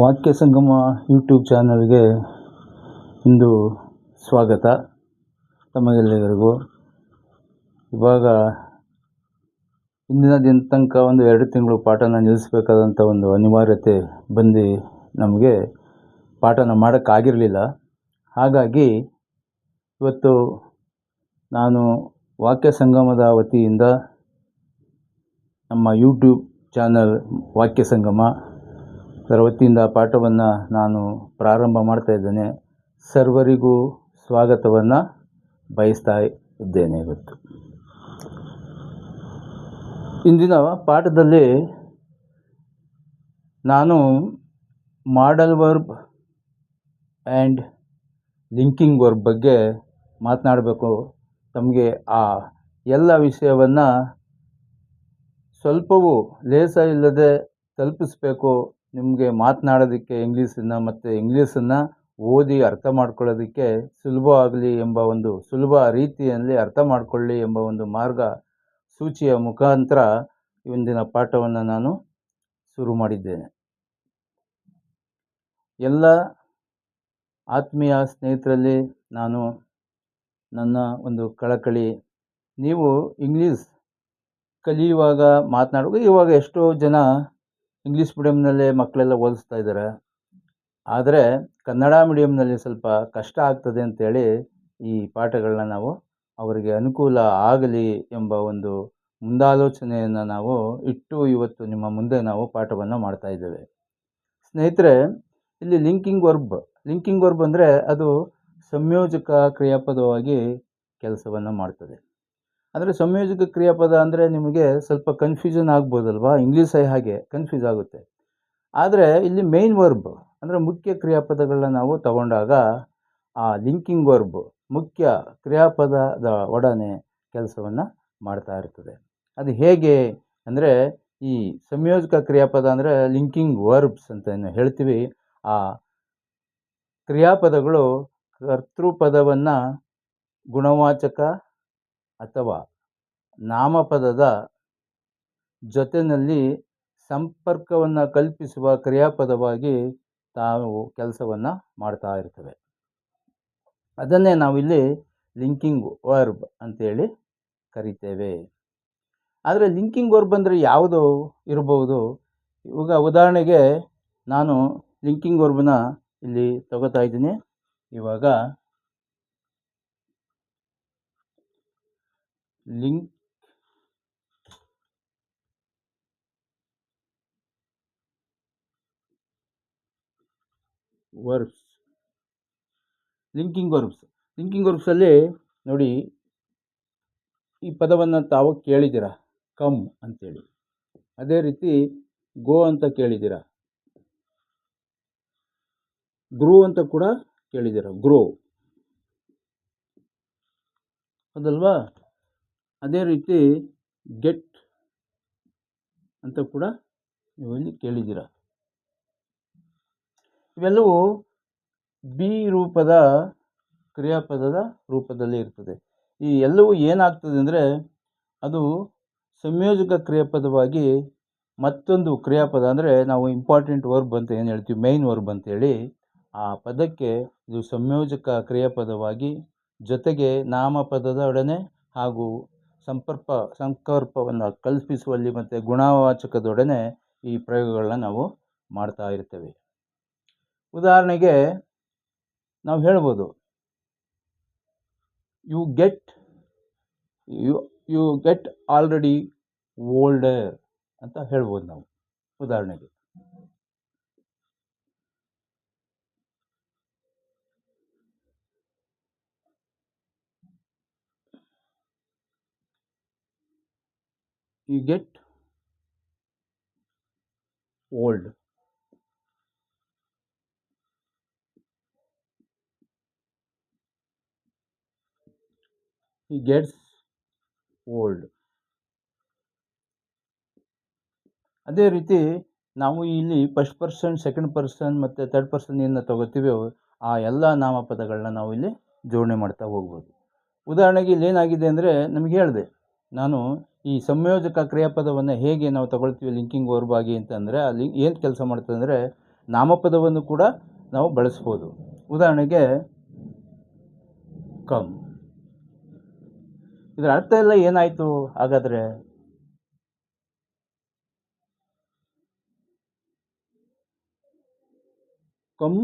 ವಾಕ್ಯ ಸಂಗಮ ಯೂಟ್ಯೂಬ್ ಚಾನಲ್ಗೆ ಇಂದು ಸ್ವಾಗತ. ತಮಗೆಲ್ಲರಿಗೂ ಇವಾಗ ಇಂದಿನ ದಿನ ತನಕ ಒಂದು 2 ತಿಂಗಳು ಪಾಠನ ನಿಲ್ಲಿಸಬೇಕಾದಂಥ ಒಂದು ಅನಿವಾರ್ಯತೆ ಬಂದು ನಮಗೆ ಪಾಠನ ಮಾಡೋಕ್ಕಾಗಿರಲಿಲ್ಲ. ಹಾಗಾಗಿ ಇವತ್ತು ನಾನು ವಾಕ್ಯ ಸಂಗಮದ ವತಿಯಿಂದ ನಮ್ಮ ಯೂಟ್ಯೂಬ್ ಚಾನಲ್ ವಾಕ್ಯ ಸಂಗಮ ಅದರ ವತಿಯಿಂದ ಪಾಠವನ್ನು ನಾನು ಪ್ರಾರಂಭ ಮಾಡ್ತಾ ಇದ್ದೇನೆ. ಸರ್ವರಿಗೂ ಸ್ವಾಗತವನ್ನು ಬಯಸ್ತಾ ಇದ್ದೇನೆ. ಇವತ್ತು ಇಂದಿನ ಪಾಠದಲ್ಲಿ ನಾನು ಮಾಡಲ್ ವರ್ಬ್ ಆ್ಯಂಡ್ ಲಿಂಕಿಂಗ್ ವರ್ಬ್ ಬಗ್ಗೆ ಮಾತನಾಡಬೇಕು. ತಮಗೆ ಆ ಎಲ್ಲ ವಿಷಯವನ್ನು ಸ್ವಲ್ಪವೂ ಲೇಸ ಇಲ್ಲದೆ ತಲುಪಿಸ್ಬೇಕು. ನಿಮಗೆ ಮಾತನಾಡೋದಕ್ಕೆ ಇಂಗ್ಲೀಷನ್ನು ಮತ್ತು ಇಂಗ್ಲೀಷನ್ನು ಓದಿ ಅರ್ಥ ಮಾಡ್ಕೊಳ್ಳೋದಕ್ಕೆ ಸುಲಭವಾಗಲಿ ಎಂಬ ಒಂದು ಸುಲಭ ರೀತಿಯಲ್ಲಿ ಅರ್ಥ ಮಾಡಿಕೊಳ್ಳಿ ಎಂಬ ಒಂದು ಮಾರ್ಗ ಸೂಚಿಯ ಮುಖಾಂತರ ಇಂದಿನ ಪಾಠವನ್ನು ನಾನು ಶುರು ಮಾಡಿದ್ದೇನೆ. ಎಲ್ಲ ಆತ್ಮೀಯ ಸ್ನೇಹಿತರಲ್ಲಿ ನಾನು ನನ್ನ ಒಂದು ಕಳಕಳಿ, ನೀವು ಇಂಗ್ಲೀಷ್ ಕಲಿಯುವಾಗ ಮಾತನಾಡುವಾಗ ಇವಾಗ ಎಷ್ಟೋ ಜನ ಇಂಗ್ಲೀಷ್ ಮೀಡಿಯಮ್ನಲ್ಲೇ ಮಕ್ಕಳೆಲ್ಲ ಓದಿಸ್ತಾ ಇದ್ದಾರೆ. ಆದರೆ ಕನ್ನಡ ಮೀಡಿಯಮ್ನಲ್ಲಿ ಸ್ವಲ್ಪ ಕಷ್ಟ ಆಗ್ತದೆ ಅಂತೇಳಿ ಈ ಪಾಠಗಳನ್ನ ನಾವು ಅವರಿಗೆ ಅನುಕೂಲ ಆಗಲಿ ಎಂಬ ಒಂದು ಮುಂದಾಲೋಚನೆಯನ್ನು ನಾವು ಇಟ್ಟು ಇವತ್ತು ನಿಮ್ಮ ಮುಂದೆ ನಾವು ಪಾಠವನ್ನು ಮಾಡ್ತಾ ಇದ್ದೇವೆ. ಸ್ನೇಹಿತರೆ, ಇಲ್ಲಿ ಲಿಂಕಿಂಗ್ ವರ್ಬ್ ಅಂದರೆ ಅದು ಸಂಯೋಜಕ ಕ್ರಿಯಾಪದವಾಗಿ ಕೆಲಸವನ್ನು ಮಾಡ್ತದೆ. ಅಂದರೆ ಸಂಯೋಜಕ ಕ್ರಿಯಾಪದ ಅಂದರೆ ನಿಮಗೆ ಸ್ವಲ್ಪ ಕನ್ಫ್ಯೂಷನ್ ಆಗ್ಬೋದಲ್ವಾ, ಇಂಗ್ಲೀಷ್ ಹಾಗೆ ಕನ್ಫ್ಯೂಸ್ ಆಗುತ್ತೆ. ಆದರೆ ಇಲ್ಲಿ ಮೇನ್ ವರ್ಬ್ ಅಂದರೆ ಮುಖ್ಯ ಕ್ರಿಯಾಪದಗಳನ್ನ ನಾವು ತಗೊಂಡಾಗ ಆ ಲಿಂಕಿಂಗ್ ವರ್ಬ್ ಮುಖ್ಯ ಕ್ರಿಯಾಪದದ ಒಡನೆ ಕೆಲಸವನ್ನು ಮಾಡ್ತಾ ಇರ್ತದೆ. ಅದು ಹೇಗೆ ಅಂದರೆ ಈ ಸಂಯೋಜಕ ಕ್ರಿಯಾಪದ ಅಂದರೆ ಲಿಂಕಿಂಗ್ ವರ್ಬ್ಸ್ ಅಂತ ಏನು ಹೇಳ್ತೀವಿ, ಆ ಕ್ರಿಯಾಪದಗಳು ಕರ್ತೃಪದವನ್ನು ಗುಣವಾಚಕ ಅಥವಾ ನಾಮಪದದ ಜೊತೆಯಲ್ಲಿ ಸಂಪರ್ಕವನ್ನು ಕಲ್ಪಿಸುವ ಕ್ರಿಯಾಪದವಾಗಿ ತಾವು ಕೆಲಸವನ್ನು ಮಾಡ್ತಾ ಇರ್ತವೆ. ಅದನ್ನೇ ನಾವಿಲ್ಲಿ ಲಿಂಕಿಂಗ್ ವರ್ಬ್ ಅಂತೇಳಿ ಕರಿತೇವೆ. ಆದರೆ ಲಿಂಕಿಂಗ್ ವರ್ಬ್ ಅಂದರೆ ಯಾವುದು ಇರಬಹುದು? ಇವಾಗ ಉದಾಹರಣೆಗೆ ನಾನು ಲಿಂಕಿಂಗ್ ವರ್ಬ್ನ ಇಲ್ಲಿ ತಗೋತಾ ಇದ್ದೀನಿ. ಇವಾಗ ಲಿಂಕಿಂಗ್ ವರ್ಬ್ಸಲ್ಲಿ ನೋಡಿ, ಈ ಪದವನ್ನು ತಾವು ಕೇಳಿದ್ದೀರ, ಕಮ್ ಅಂತೇಳಿ. ಅದೇ ರೀತಿ ಗೋ ಅಂತ ಕೇಳಿದ್ದೀರ, ಗ್ರೂ ಅಂತ ಕೂಡ ಕೇಳಿದ್ದೀರ, ಗ್ರೋ ಅದಲ್ವಾ. ಅದೇ ರೀತಿ ಗೆಟ್ ಅಂತ ಕೂಡ ನೀವು ಇಲ್ಲಿ ಕೇಳಿದ್ದೀರ. ಇವೆಲ್ಲವೂ ಬಿ ರೂಪದ ಕ್ರಿಯಾಪದದ ರೂಪದಲ್ಲಿ ಇರ್ತದೆ. ಈ ಎಲ್ಲವೂ ಏನಾಗ್ತದೆ ಅಂದರೆ ಅದು ಸಂಯೋಜಕ ಕ್ರಿಯಾಪದವಾಗಿ ಮತ್ತೊಂದು ಕ್ರಿಯಾಪದ ಅಂದರೆ ನಾವು ಇಂಪಾರ್ಟೆಂಟ್ ವರ್ಬ್ ಅಂತ ಏನು ಹೇಳ್ತೀವಿ, ಮೈನ್ ವರ್ಬ್ ಅಂತೇಳಿ, ಆ ಪದಕ್ಕೆ ಇದು ಸಂಯೋಜಕ ಕ್ರಿಯಾಪದವಾಗಿ ಜೊತೆಗೆ ನಾಮಪದದೊಡನೆ ಹಾಗೂ ಸಂಕರ್ಪವನ್ನು ಕಲ್ಪಿಸುವಲ್ಲಿ ಮತ್ತು ಗುಣವಾಚಕದೊಡನೆ ಈ ಪ್ರಯೋಗಗಳನ್ನ ನಾವು ಮಾಡ್ತಾ ಇರ್ತೇವೆ. ಉದಾಹರಣೆಗೆ ನಾವು ಹೇಳ್ಬೋದು, ಯು ಗೆಟ್ ಆಲ್ರೆಡಿ ಓಲ್ಡರ್ ಅಂತ ಹೇಳ್ಬೋದು ನಾವು. ಉದಾಹರಣೆಗೆ you get old, he gets old. ಅದೇ ರೀತಿ ನಾವು ಇಲ್ಲಿ ಫಸ್ಟ್ ಪರ್ಸನ್, ಸೆಕೆಂಡ್ ಪರ್ಸನ್ ಮತ್ತು ಥರ್ಡ್ ಪರ್ಸನ್ ಏನು ತಗೋತೀವಿ ಆ ಎಲ್ಲ ನಾಮಪದಗಳನ್ನ ನಾವು ಇಲ್ಲಿ ಜೋಡಣೆ ಮಾಡ್ತಾ ಹೋಗ್ಬೋದು. ಉದಾಹರಣೆಗೆ ಇಲ್ಲಿ ಏನಾಗಿದೆ ಅಂದರೆ, ನಮಗೆ ಹೇಳಿದೆ ನಾನು ಈ ಸಂಯೋಜಕ ಕ್ರಿಯಾಪದವನ್ನು ಹೇಗೆ ನಾವು ತಗೊಳ್ತೀವಿ ಲಿಂಕಿಂಗ್ ವರ್ಬ್ ಆಗಿ ಅಂತಂದರೆ, ಅಲ್ಲಿ ಏನು ಕೆಲಸ ಮಾಡ್ತದೆ ಅಂದರೆ ನಾಮಪದವನ್ನು ಕೂಡ ನಾವು ಬಳಸ್ಬೋದು. ಉದಾಹರಣೆಗೆ ಕಮ್, ಇದರ ಅರ್ಥ ಎಲ್ಲ ಏನಾಯಿತು ಹಾಗಾದರೆ? ಕಮ್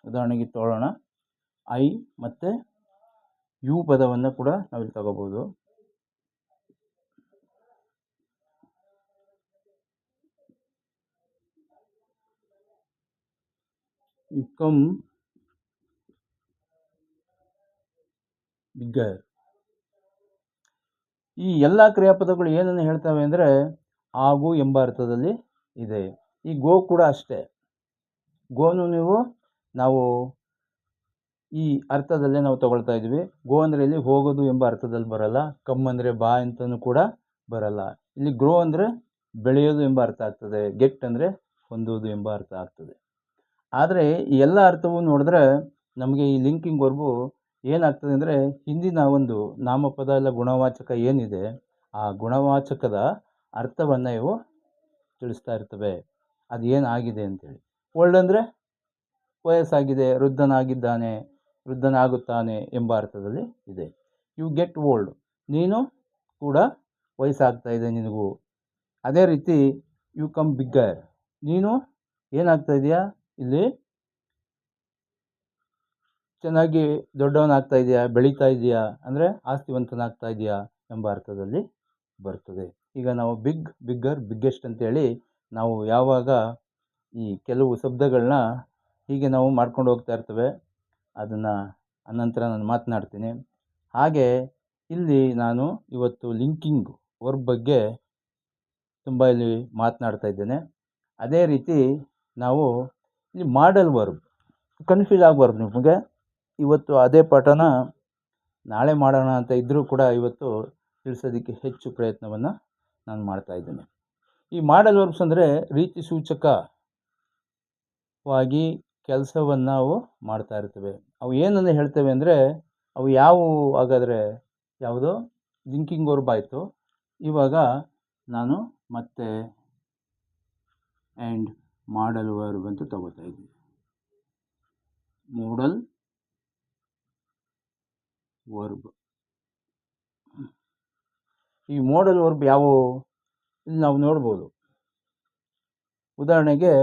ಉದಾಹರಣೆಗೆ ತಗೊಳ್ಳೋಣ. ಐ ಮತ್ತು ಯು ಪದವನ್ನು ಕೂಡ ನಾವಿಲ್ಲಿ ತಗೋಬೋದು. You come bigger. ಈ ಎಲ್ಲ ಕ್ರಿಯಾಪದಗಳು ಏನನ್ನು ಹೇಳ್ತವೆ ಅಂದರೆ ಆಗು ಎಂಬ ಅರ್ಥದಲ್ಲಿ ಇದೆ. ಈ ಗೋ ಕೂಡ ಅಷ್ಟೇ. ಗೋನು ನಾವು ಈ ಅರ್ಥದಲ್ಲೇ ನಾವು ತಗೊಳ್ತಾ ಇದ್ವಿ. ಗೋ ಅಂದರೆ ಇಲ್ಲಿ ಹೋಗೋದು ಎಂಬ ಅರ್ಥದಲ್ಲಿ ಬರಲ್ಲ. ಕಮ್ ಅಂದರೆ ಬಾ ಅಂತಲೂ ಕೂಡ ಬರಲ್ಲ. ಇಲ್ಲಿ ಗ್ರೋ ಅಂದರೆ ಬೆಳೆಯೋದು ಎಂಬ ಅರ್ಥ ಆಗ್ತದೆ. ಗೆಟ್ ಅಂದರೆ ಹೊಂದೋದು ಎಂಬ ಅರ್ಥ ಆಗ್ತದೆ. ಆದರೆ ಈ ಎಲ್ಲ ಅರ್ಥವು ನೋಡಿದ್ರೆ ನಮಗೆ ಈ ಲಿಂಕಿಂಗ್ ವರ್ಬು ಏನಾಗ್ತದೆ ಅಂದರೆ ಹಿಂದಿನ ಒಂದು ನಾಮಪದ ಇಲ್ಲ ಗುಣವಾಚಕ ಏನಿದೆ ಆ ಗುಣವಾಚಕದ ಅರ್ಥವನ್ನು ಇವು ತಿಳಿಸ್ತಾ ಇರ್ತವೆ. ಅದು ಏನಾಗಿದೆ ಅಂತೇಳಿ. ಓಲ್ಡ್ ಅಂದರೆ ವಯಸ್ಸಾಗಿದೆ, ವೃದ್ಧನಾಗಿದ್ದಾನೆ, ವೃದ್ಧನಾಗುತ್ತಾನೆ ಎಂಬ ಅರ್ಥದಲ್ಲಿ ಇದೆ. ಯು ಗೆಟ್ ಓಲ್ಡ್, ನೀನು ಕೂಡ ವಯಸ್ಸಾಗ್ತಾ ಇದೆ ನಿನಗೂ. ಅದೇ ರೀತಿ ಯು ಕಮ್ ಬಿಗ್ಗರ್, ನೀನು ಏನಾಗ್ತಾ ಇದೆಯಾ ಇಲ್ಲಿ ಚೆನ್ನಾಗಿ ದೊಡ್ಡವನಾಗ್ತಾ ಇದೆಯಾ, ಬೆಳೀತಾ ಇದೆಯಾ ಅಂದರೆ ಆಸ್ತಿವಂತನಾಗ್ತಾ ಇದೆಯಾ ಎಂಬ ಅರ್ಥದಲ್ಲಿ ಬರ್ತದೆ. ಈಗ ನಾವು ಬಿಗ್, ಬಿಗ್ಗರ್, ಬಿಗ್ಗೆಸ್ಟ್ ಅಂತೇಳಿ ನಾವು ಯಾವಾಗ ಈ ಕೆಲವು ಶಬ್ದಗಳನ್ನ ಹೀಗೆ ನಾವು ಮಾಡ್ಕೊಂಡು ಹೋಗ್ತಾ ಇರ್ತೇವೆ. ಅದನ್ನು ಅನಂತರ ನಾನು ಮಾತನಾಡ್ತೀನಿ. ಹಾಗೆ ಇಲ್ಲಿ ನಾನು ಇವತ್ತು ಲಿಂಕಿಂಗ್ ವರ್ಬ್ ಬಗ್ಗೆ ತುಂಬ ಇಲ್ಲಿ ಮಾತನಾಡ್ತಾ ಇದ್ದೇನೆ. ಅದೇ ರೀತಿ ನಾವು ಇಲ್ಲಿ ಮಾಡಲ್ ವರ್ಬ್, ಕನ್ಫ್ಯೂಸ್ ಆಗಬಾರ್ದು ನಿಮಗೆ. ಇವತ್ತು ಅದೇ ಪಾಠನ ನಾಳೆ ಮಾಡೋಣ ಅಂತ ಇದ್ದರೂ ಕೂಡ ಇವತ್ತು ತಿಳಿಸೋದಕ್ಕೆ ಹೆಚ್ಚು ಪ್ರಯತ್ನವನ್ನು ನಾನು ಮಾಡ್ತಾ ಇದ್ದೇನೆ. ಈ ಮಾಡಲ್ ವರ್ಬ್ಸ್ ಅಂದರೆ ರೀತಿ ಸೂಚಕವಾಗಿ ಕೆಲಸವನ್ನು ನಾವು ಮಾಡ್ತಾ ಇರ್ತೇವೆ. ಅವು ಏನನ್ನು ಹೇಳ್ತೇವೆ ಅಂದರೆ ಅವು ಯಾವುವು ಹಾಗಾದರೆ ಯಾವುದು ಲಿಂಕಿಂಗ್ ವರ್ಬ್ ಆಯಿತು. ಇವಾಗ ನಾನು ಮತ್ತೆ ಆ್ಯಂಡ್ ಮಾಡಲ್ ವರ್ಬ್ ಅಂತ ತಗೋತಾ ಇದ್ದೀನಿ. Modal verb. ಈ ಮಾಡಲ್ ವರ್ಬ್ ಯಾವುವು ಇಲ್ಲಿ ನಾವು ನೋಡ್ಬೋದು. ಉದಾಹರಣೆಗೆ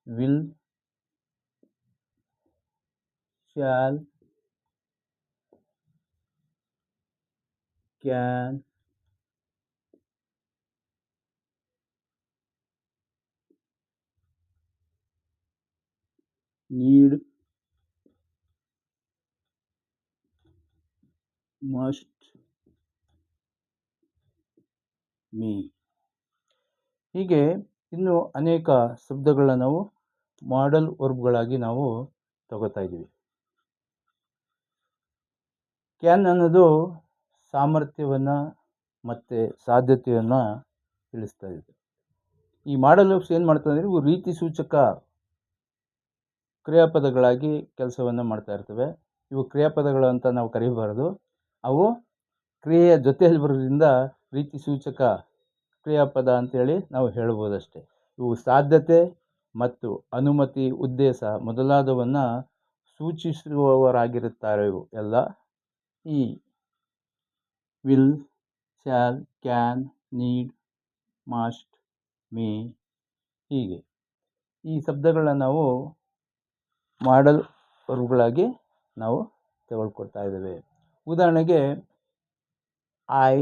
will, shall, can, need, must, may. ಹೀಗೆ ಇನ್ನು ಅನೇಕ ಶಬ್ದಗಳನ್ನ ನಾವು ಮಾಡಲ್ ವರ್ಬ್ಗಳಾಗಿ ನಾವು ತಗೋತಾ ಇದ್ದೀವಿ. ಕ್ಯಾನ್ ಅನ್ನೋದು ಸಾಮರ್ಥ್ಯವನ್ನು ಮತ್ತು ಸಾಧ್ಯತೆಯನ್ನು ತಿಳಿಸ್ತಾ ಇದೆ. ಈ ಮಾಡಲ್ ವರ್ಬ್ಸ್ ಏನು ಮಾಡ್ತಾ ಅಂದರೆ ಇವು ರೀತಿ ಸೂಚಕ ಕ್ರಿಯಾಪದಗಳಾಗಿ ಕೆಲಸವನ್ನು ಮಾಡ್ತಾ ಇರ್ತವೆ. ಇವು ಕ್ರಿಯಾಪದಗಳು ಅಂತ ನಾವು ಕರೀಬಾರ್ದು. ಅವು ಕ್ರಿಯೆಯ ಜೊತೆಯಲ್ಲಿ ಬರೋದ್ರಿಂದ ರೀತಿ ಸೂಚಕ ಕ್ರಿಯಾಪದ ಅಂತೇಳಿ ನಾವು ಹೇಳ್ಬೋದಷ್ಟೆ. ಇವು ಸಾಧ್ಯತೆ ಮತ್ತು ಅನುಮತಿ, ಉದ್ದೇಶ ಮೊದಲಾದವನ್ನು ಸೂಚಿಸುವವರಾಗಿರುತ್ತಾರೆ. ಇವು ಎಲ್ಲ ಈ will, shall, can, need, must, may ಹೀಗೆ ಈ ಶಬ್ದಗಳನ್ನ ನಾವು ಮಾಡಲ್ ವರ್ಬ್ಗಳಾಗಿ ನಾವು ತೆಗೆದುಕೊಳ್ತಾ ಇದ್ದೇವೆ. ಉದಾಹರಣೆಗೆ ಐ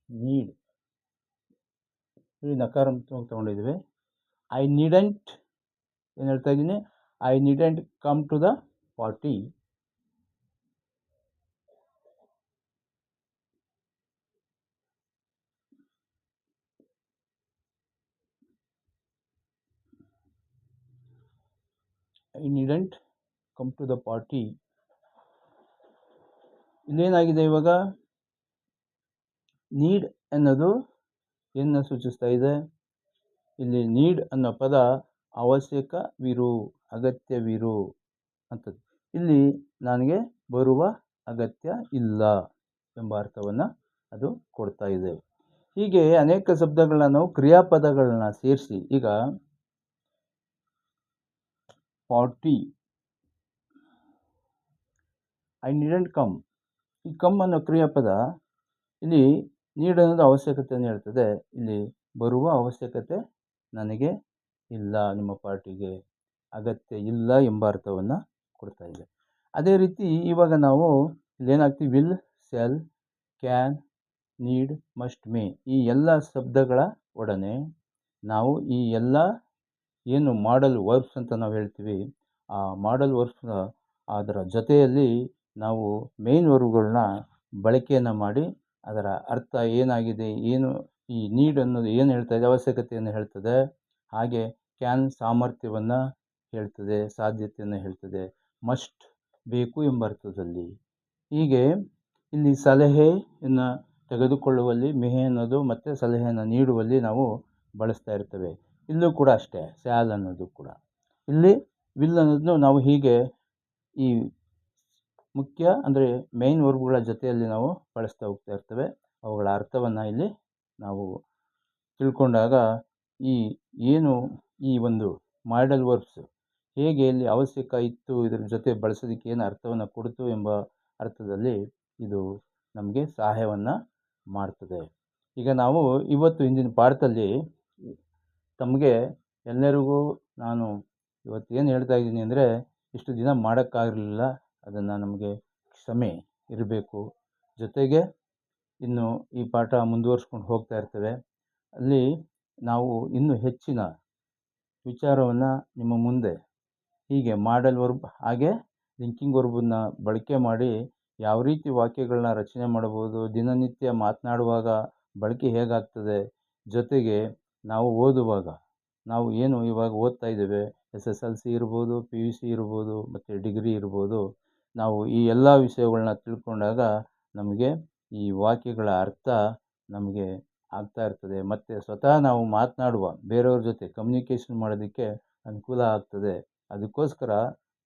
ನೀಡ್, ಇಲ್ಲಿ ನಕಾರಾತ್ಮಕ ತಗೊಂಡಿದ್ದೀವಿ. ಐ ನೀಡೆಂಟ್ ಏನು ಹೇಳ್ತಾ ಇದ್ದೀನಿ, I needn't come to the party. I needn't come to the party. ಇಲ್ಲೇನಾಗಿದೆ ಇವಾಗ ನೀಡ್ ಅನ್ನೋದು ಏನನ್ನ ಸೂಚಿಸ್ತಾ ಇದೆ. ಇಲ್ಲಿ ನೀಡ್ ಅನ್ನೋ ಪದ ಅವಶ್ಯಕವಿರು, ಅಗತ್ಯವಿರು ಅಂತದ್ದು. ಇಲ್ಲಿ ನನಗೆ ಬರುವ ಅಗತ್ಯ ಇಲ್ಲ ಎಂಬ ಅರ್ಥವನ್ನು ಅದು ಕೊಡ್ತಾ ಇದೆ. ಹೀಗೆ ಅನೇಕ ಶಬ್ದಗಳನ್ನ ನಾವು ಕ್ರಿಯಾಪದಗಳನ್ನ ಸೇರಿಸಿ, ಈಗ 40 ಐ ನೀಡೆಂಟ್ ಕಮ್, ಈ ಕಮ್ ಅನ್ನೋ ಕ್ರಿಯಾಪದ ಇಲ್ಲಿ ನೀಡ್ ಅನ್ನೋದು ಅವಶ್ಯಕತೆಯನ್ನು ಹೇಳ್ತದೆ. ಇಲ್ಲಿ ಬರುವ ಅವಶ್ಯಕತೆ ನನಗೆ ಇಲ್ಲ, ನಿಮ್ಮ ಪಾರ್ಟಿಗೆ ಅಗತ್ಯ ಇಲ್ಲ ಎಂಬ ಅರ್ಥವನ್ನು ಕೊಡ್ತಾ ಇದೆ. ಅದೇ ರೀತಿ ಇವಾಗ ನಾವು ಇಲ್ಲೇನಾಗ್ತೀವಿ, will, shall, can, need, must, may ಈ ಎಲ್ಲ ಶಬ್ದಗಳ ಒಡನೆ ನಾವು ಈ ಎಲ್ಲ ಏನು ಮಾಡಲ್ ವರ್ಬ್ಸ್ ಅಂತ ನಾವು ಹೇಳ್ತೀವಿ, ಆ ಮಾಡಲ್ ವರ್ಬ್ಸ್ನ ಅದರ ಜೊತೆಯಲ್ಲಿ ನಾವು ಮೇನ್ ವರ್ಬ್ಗಳನ್ನ ಬಳಕೆಯನ್ನು ಮಾಡಿ ಅದರ ಅರ್ಥ ಏನಾಗಿದೆ, ಏನು ಈ ನೀಡ್ ಅನ್ನೋದು ಏನು ಹೇಳ್ತಾ ಇದೆ, ಅವಶ್ಯಕತೆಯನ್ನು ಹೇಳ್ತದೆ. ಹಾಗೆ ಕ್ಯಾನ್ ಸಾಮರ್ಥ್ಯವನ್ನು ಹೇಳ್ತದೆ, ಸಾಧ್ಯತೆಯನ್ನು ಹೇಳ್ತದೆ. ಮಸ್ಟ್ ಬೇಕು ಎಂಬ ಅರ್ಥದಲ್ಲಿ. ಹೀಗೆ ಇಲ್ಲಿ ಸಲಹೆಯನ್ನು ತೆಗೆದುಕೊಳ್ಳುವಲ್ಲಿ ಮೆಹೆ ಅನ್ನೋದು ಮತ್ತು ಸಲಹೆಯನ್ನು ನೀಡುವಲ್ಲಿ ನಾವು ಬಳಸ್ತಾ ಇರ್ತೇವೆ. ಇಲ್ಲೂ ಕೂಡ ಅಷ್ಟೇ, ಸ್ಯಾಲ್ ಅನ್ನೋದು ಕೂಡ. ಇಲ್ಲಿ ವಿಲ್ ಅನ್ನೋದನ್ನು ನಾವು ಹೀಗೆ ಈ ಮುಖ್ಯ ಅಂದರೆ ಮೇನ್ ವರ್ಬ್ಗಳ ಜೊತೆಯಲ್ಲಿ ನಾವು ಬಳಸ್ತಾ ಹೋಗ್ತಾ ಇರ್ತೇವೆ. ಅವುಗಳ ಅರ್ಥವನ್ನು ಇಲ್ಲಿ ನಾವು ತಿಳ್ಕೊಂಡಾಗ ಈ ಏನು ಈ ಒಂದು ಮಾಡಲ್ ವರ್ಬ್ಸ್ ಹೇಗೆ ಇಲ್ಲಿ ಅವಶ್ಯಕ ಇತ್ತು, ಇದರ ಜೊತೆ ಬಳಸೋದಕ್ಕೆ ಏನು ಅರ್ಥವನ್ನು ಕೊಡ್ತು ಎಂಬ ಅರ್ಥದಲ್ಲಿ ಇದು ನಮಗೆ ಸಹಾಯವನ್ನು ಮಾಡ್ತದೆ. ಈಗ ನಾವು ಇವತ್ತು ಇಂದಿನ ಪಾಠದಲ್ಲಿ ತಮಗೆ ಎಲ್ಲರಿಗೂ ನಾನು ಇವತ್ತು ಏನು ಹೇಳ್ತಾ ಇದ್ದೀನಿ ಅಂದರೆ, ಇಷ್ಟು ದಿನ ಮಾಡೋಕ್ಕಾಗಿರಲಿಲ್ಲ, ಅದನ್ನು ನಮಗೆ ಕ್ಷಮೆ ಇರಬೇಕು. ಜೊತೆಗೆ ಇನ್ನು ಈ ಪಾಠ ಮುಂದುವರಿಸ್ಕೊಂಡು ಹೋಗ್ತಾ ಇರ್ತೇವೆ. ಅಲ್ಲಿ ನಾವು ಇನ್ನೂ ಹೆಚ್ಚಿನ ವಿಚಾರವನ್ನು ನಿಮ್ಮ ಮುಂದೆ ಹೀಗೆ ಮಾಡಲ್ ವರ್ಬ್ ಹಾಗೆ ಲಿಂಕಿಂಗ್ ವರ್ಬನ್ನು ಬಳಕೆ ಮಾಡಿ ಯಾವ ರೀತಿ ವಾಕ್ಯಗಳನ್ನ ರಚನೆ ಮಾಡ್ಬೋದು, ದಿನನಿತ್ಯ ಮಾತನಾಡುವಾಗ ಬಳಕೆ ಹೇಗಾಗ್ತದೆ, ಜೊತೆಗೆ ನಾವು ಓದುವಾಗ ನಾವು ಏನು ಇವಾಗ ಓದ್ತಾ ಇದ್ದೇವೆ, SSLC ಇರ್ಬೋದು, PUC ಇರ್ಬೋದು, ಮತ್ತು ಡಿಗ್ರಿ ಇರ್ಬೋದು, ನಾವು ಈ ಎಲ್ಲ ವಿಷಯಗಳನ್ನ ತಿಳ್ಕೊಂಡಾಗ ನಮಗೆ ಈ ವಾಕ್ಯಗಳ ಅರ್ಥ ನಮಗೆ ಆಗ್ತಾ ಇರ್ತದೆ. ಮತ್ತು ಸ್ವತಃ ನಾವು ಮಾತನಾಡುವ ಬೇರೆಯವ್ರ ಜೊತೆ ಕಮ್ಯುನಿಕೇಷನ್ ಮಾಡೋದಕ್ಕೆ ಅನುಕೂಲ ಆಗ್ತದೆ. ಅದಕ್ಕೋಸ್ಕರ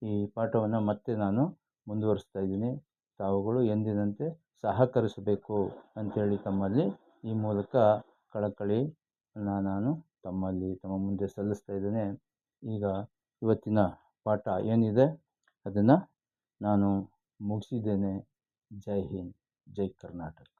ಈ ಪಾಠವನ್ನು ಮತ್ತೆ ನಾನು ಮುಂದುವರಿಸ್ತಾ ಇದ್ದೀನಿ. ತಾವುಗಳು ಎಂದಿನಂತೆ ಸಹಕರಿಸಬೇಕು ಅಂಥೇಳಿ ತಮ್ಮಲ್ಲಿ ಈ ಮೂಲಕ ಕಳಕಳಿಯನ್ನು ನಾನು ತಮ್ಮ ಮುಂದೆ ಸಲ್ಲಿಸ್ತಾ ಇದ್ದೇನೆ. ಈಗ ಇವತ್ತಿನ ಪಾಠ ಏನಿದೆ ಅದನ್ನು ನಾನು ಮುಗಿಸಿದ್ದೇನೆ. ಜೈ ಹಿಂದ್, ಜೈ ಕರ್ನಾಟಕ.